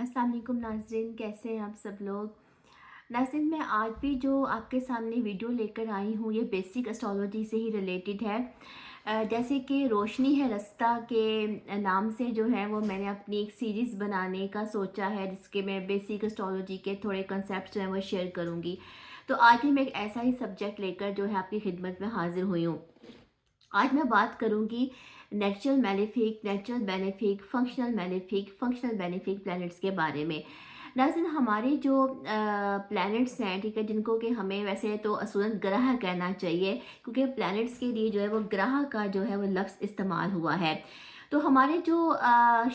अस्सलाम वालेकुम नाज़रीन, कैसे हैं आप सब लोग। नाज़रीन, मैं आज भी जो आपके सामने वीडियो लेकर आई हूँ ये बेसिक एस्ट्रोलॉजी से ही रिलेटेड है। जैसे कि रोशनी है रास्ता के नाम से जो है वो मैंने अपनी एक सीरीज़ बनाने का सोचा है, जिसके मैं बेसिक एस्ट्रोलॉजी के थोड़े कंसेप्ट जो हैं वो शेयर करूँगी। तो आज ही मैं एक ऐसा ही सब्जेक्ट लेकर जो है आपकी खिदमत में हाजिर हुई हूँ। आज मैं बात करूंगी natural malefic, natural benefic, functional benefic planets के बारे में। नाज़रीन, हमारे जो प्लैनेट्स हैं, ठीक है, जिनको कि हमें वैसे तो असूलन ग्रह कहना चाहिए, क्योंकि प्लैनेट्स के लिए जो है वो ग्रह का जो है वो लफ्ज़ इस्तेमाल हुआ है। तो हमारे जो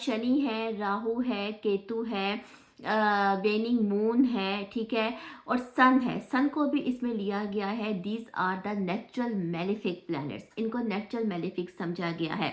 शनि है, राहु है, केतु है, वेनिंग मून है, ठीक है, और सन है। सन को भी इसमें लिया गया है। These are the natural malefic planets, इनको नेचुरल मेलिफिक समझा गया है।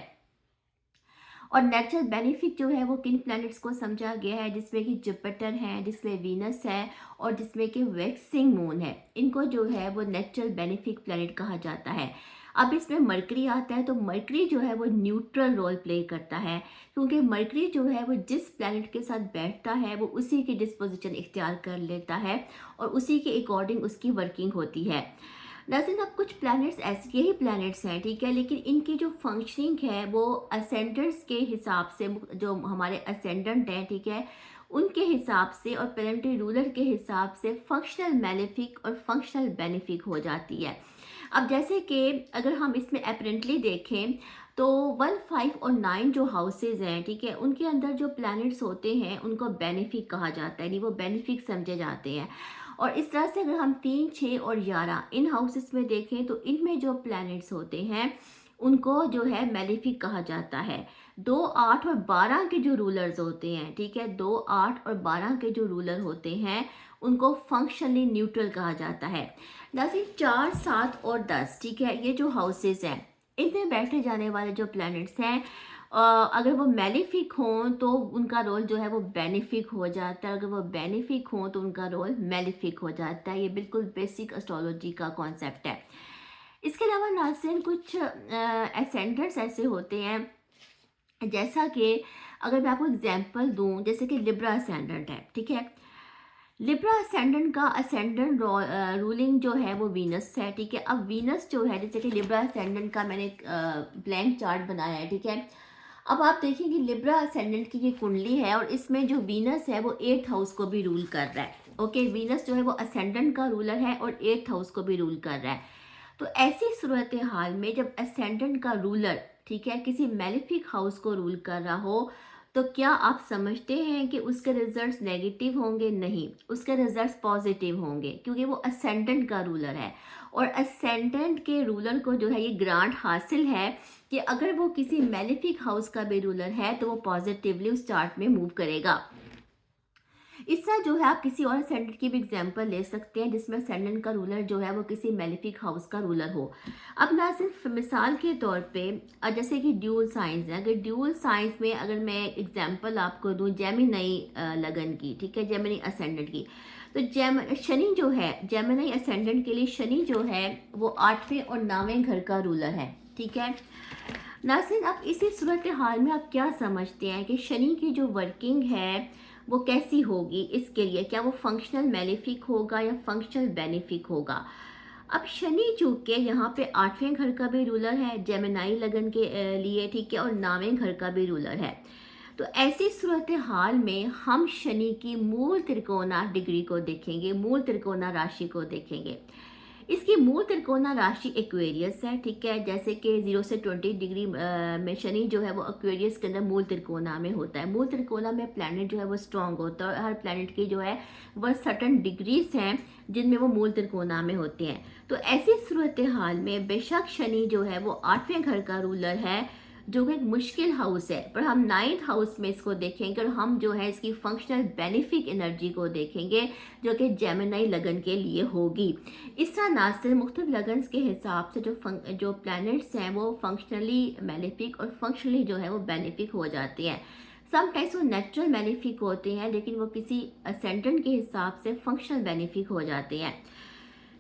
और नेचुरल बेनिफिक जो है वो किन प्लैनेट्स को समझा गया है, जिसमें कि जुपिटर है, जिसमें वीनस है, और जिसमें कि वैक्सिंग मून है। इनको जो है वो नेचुरल बेनिफिक प्लैनेट कहा जाता है। अब इसमें मरकरी आता है, तो मरकरी जो है वो न्यूट्रल रोल प्ले करता है, क्योंकि मरकरी जो है वो जिस प्लैनेट के साथ बैठता है वो उसी की डिस्पोजिशन इख्तियार कर लेता है और उसी के अकॉर्डिंग उसकी वर्किंग होती है। नाज़रीन, अब कुछ प्लैनेट्स ऐसे यही प्लैनेट्स हैं, ठीक है, लेकिन इनकी जो फंक्शनिंग है वो असेंडेंट्स के हिसाब से, जो हमारे असेंडेंट हैं, ठीक है, उनके हिसाब से और प्लैनेटरी रूलर के हिसाब से फंक्शनल मैलेफिक और फंक्शनल बेनिफिक हो जाती है। अब जैसे कि अगर हम इसमें अपेरेंटली देखें तो 1, 5 और 9 जो हाउसेज हैं, ठीक है, उनके अंदर जो प्लैनेट्स होते हैं उनको बेनिफिक कहा जाता है, नहीं वो बेनिफिक समझे जाते हैं। और इस तरह से अगर हम 3, 6 और 11 इन हाउसेस में देखें तो इनमें जो प्लैनेट्स होते हैं उनको जो है मेलिफिक कहा जाता है। 2, 8 और 12 के जो रूलर्स होते हैं, ठीक है, 2, 8 और 12 के जो रूलर होते हैं उनको फंक्शनली न्यूट्रल कहा जाता है। जैसे 4, 7 और 10, ठीक है, ये जो हाउसेस हैं इनमें बैठे जाने वाले जो प्लैनेट्स हैं, अगर वो मेलिफिक हों तो उनका रोल जो है वो बेनिफिक हो जाता है, अगर वो बेनिफिक हों तो उनका रोल मेलिफिक हो जाता है। ये बिल्कुल बेसिक एस्ट्रोलॉजी का कॉन्सेप्ट है। इसके अलावा नाज़रीन कुछ एसेंडेंट्स ऐसे होते हैं, जैसा कि अगर मैं आपको एग्जांपल दूं, जैसे कि लिब्रा असेंडेंट है, ठीक है। लिब्रा असेंडेंट का असेंडेंट रूलिंग जो है वो वीनस है, ठीक है। अब वीनस जो है, जैसे कि लिब्रा असेंडेंट का मैंने एक ब्लैंक चार्ट बनाया है, ठीक है। अब आप देखिए कि लिब्रा असेंडेंट की ये कुंडली है और इसमें जो वीनस है वो 8th हाउस को भी रूल कर रहा है। ओके, वीनस जो है वो असेंडेंट का रूलर है और 8th हाउस को भी रूल कर रहा है। तो ऐसी सूरत हाल में जब असेंडेंट का रूलर, ठीक है, किसी मेलिफिक हाउस को रूल कर रहा हो, तो क्या आप समझते हैं कि उसके रिजल्ट्स नेगेटिव होंगे? नहीं, उसके रिजल्ट्स पॉजिटिव होंगे, क्योंकि वो असेंडेंट का रूलर है। और असेंडेंट के रूलर को जो है ये ग्रांट हासिल है कि अगर वो किसी मेलिफिक हाउस का भी रूलर है तो वो पॉजिटिवली उस चार्ट में मूव करेगा। इस तरह जो है आप किसी और असेंडेंट की भी एग्जांपल ले सकते हैं जिसमें असेंडेंट का रूलर जो है वो किसी मेलिफिक हाउस का रूलर हो। अब ना सिर्फ मिसाल के तौर पे जैसे कि ड्यूल साइंस है, अगर ड्यूल साइंस में अगर मैं एग्जांपल आपको दूं जेमिनी लगन की, ठीक है, जेमिनी असेंडेंट की, तो शनि जो है जेमिनी असेंडेंट के लिए शनि जो है वो 8वें और 9वें घर का रूलर है, ठीक है। नाज़रीन, अब इसी सूरत हाल में आप क्या समझते हैं कि शनि की जो वर्किंग है वो कैसी होगी? इसके लिए क्या वो फंक्शनल मेलिफिक होगा या फंक्शनल बेनिफिक होगा? अब शनि चूंकि यहाँ पे 8वें घर का भी रूलर है जेमिनाई लगन के लिए, ठीक है, और 9वें घर का भी रूलर है। तो ऐसी सूरत हाल में हम शनि की मूल त्रिकोणा डिग्री को देखेंगे, मूल त्रिकोणा राशि को देखेंगे। इसकी मूल त्रिकोणा राशि एक्वेरियस है, ठीक है, जैसे कि 0 से 20 डिग्री में शनि जो है वो एक्वेरियस के अंदर मूल त्रिकोणा में होता है। मूल त्रिकोणा में प्लैनेट जो है वो स्ट्रांग होता है और हर प्लैनेट की जो है वह सर्टन डिग्रीज हैं जिनमें वो मूल त्रिकोणा में होते हैं। तो ऐसी सूरत हाल में बेशक शनि जो है वो 8वें घर का रूलर है, जो कि एक मुश्किल हाउस है, पर हम 9th हाउस में इसको देखेंगे और हम जो है इसकी फंक्शनल बेनिफिक एनर्जी को देखेंगे जो कि जेमिनी लगन के लिए होगी। इस तरह ना सिर्फ मुख्तलिफ लगन्स के हिसाब से जो प्लैनेट्स हैं वो फंक्शनली मेलिफिक और फंक्शनली जो है वो बेनिफिक हो जाते हैं। समटाइम्स वो नेचुरल बेनिफिक होते हैं लेकिन वो किसी असेंडेंट के हिसाब से फंक्शनल बेनिफिक हो जाते हैं।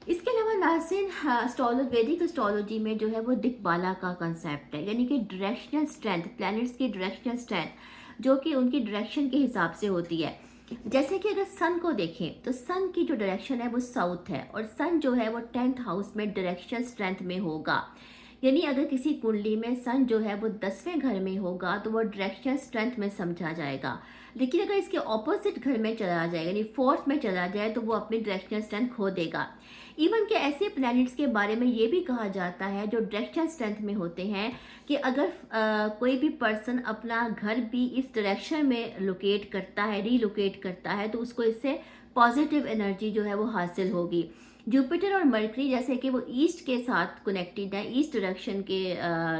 इसके अलावा नाज़रीन, वैदिक एस्ट्रोलॉजी में जो है वो दिक्पाला का कंसेप्ट है, यानी कि डायरेक्शनल स्ट्रेंथ, प्लैनेट्स की डायरेक्शनल स्ट्रेंथ। जो कि उनकी डायरेक्शन के हिसाब से होती है। जैसे कि अगर सन को देखें तो सन की जो डायरेक्शन है वो साउथ है, और सन जो है वो 10th हाउस में डायरेक्शन स्ट्रेंथ में होगा। यानी अगर किसी कुंडली में सन जो है वो 10वें घर में होगा तो वो डायरेक्शन स्ट्रेंथ में समझा जाएगा। लेकिन अगर इसके ऑपोजिट घर में चला जाए, यानी 4th में चला जाए, तो वो अपनी डायरेक्शन स्ट्रेंथ खो देगा। इवन के ऐसे प्लैनेट्स के बारे में ये भी कहा जाता है जो डायरेक्शन स्ट्रेंथ में होते हैं कि अगर कोई भी पर्सन अपना घर भी इस डायरेक्शन में लोकेट करता है, रीलोकेट करता है, तो उसको इससे पॉजिटिव एनर्जी जो है वो हासिल होगी। जुपिटर और मरकरी जैसे कि वो ईस्ट के साथ कनेक्टेड है, ईस्ट डायरेक्शन के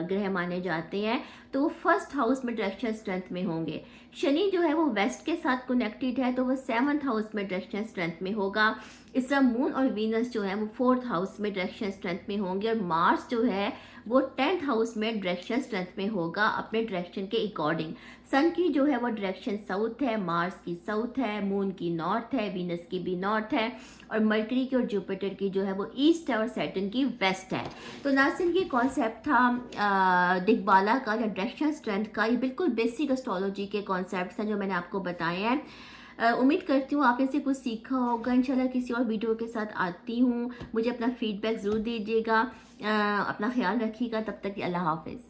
ग्रह माने जाते हैं, तो वो 1st हाउस में डायरेक्शन स्ट्रेंथ में होंगे। शनि जो है वो वेस्ट के साथ कनेक्टेड है, तो वो 7th हाउस में डायरेक्शन स्ट्रेंथ में होगा। इस तरह मून और वीनस जो है वो 4th हाउस में डायरेक्शन स्ट्रेंथ में होंगे, और मार्स जो है वो 10th हाउस में डायरेक्शन स्ट्रेंथ में होगा अपने डायरेक्शन के अकॉर्डिंग। सन की जो है वो डायरेक्शन साउथ है, मार्स की साउथ है, मून की नॉर्थ है, वीनस की भी नॉर्थ है, और मरकरी की और जुपिटर की जो है वो ईस्ट है, और सैटर्न की वेस्ट है। तो नाज़रीन ये कॉन्सेप्ट था दिग्बाला का या डायरेक्शन स्ट्रेंथ का। ये बिल्कुल बेसिक एस्ट्रोलॉजी के कॉन्सेप्ट हैं जो मैंने आपको बताए हैं। उम्मीद करती हूँ आपने से कुछ सीखा होगा। इंशाल्लाह किसी और वीडियो के साथ आती हूँ। मुझे अपना फीडबैक ज़रूर दीजिएगा। अपना ख्याल रखिएगा। तब तक अल्लाह हाफिज़।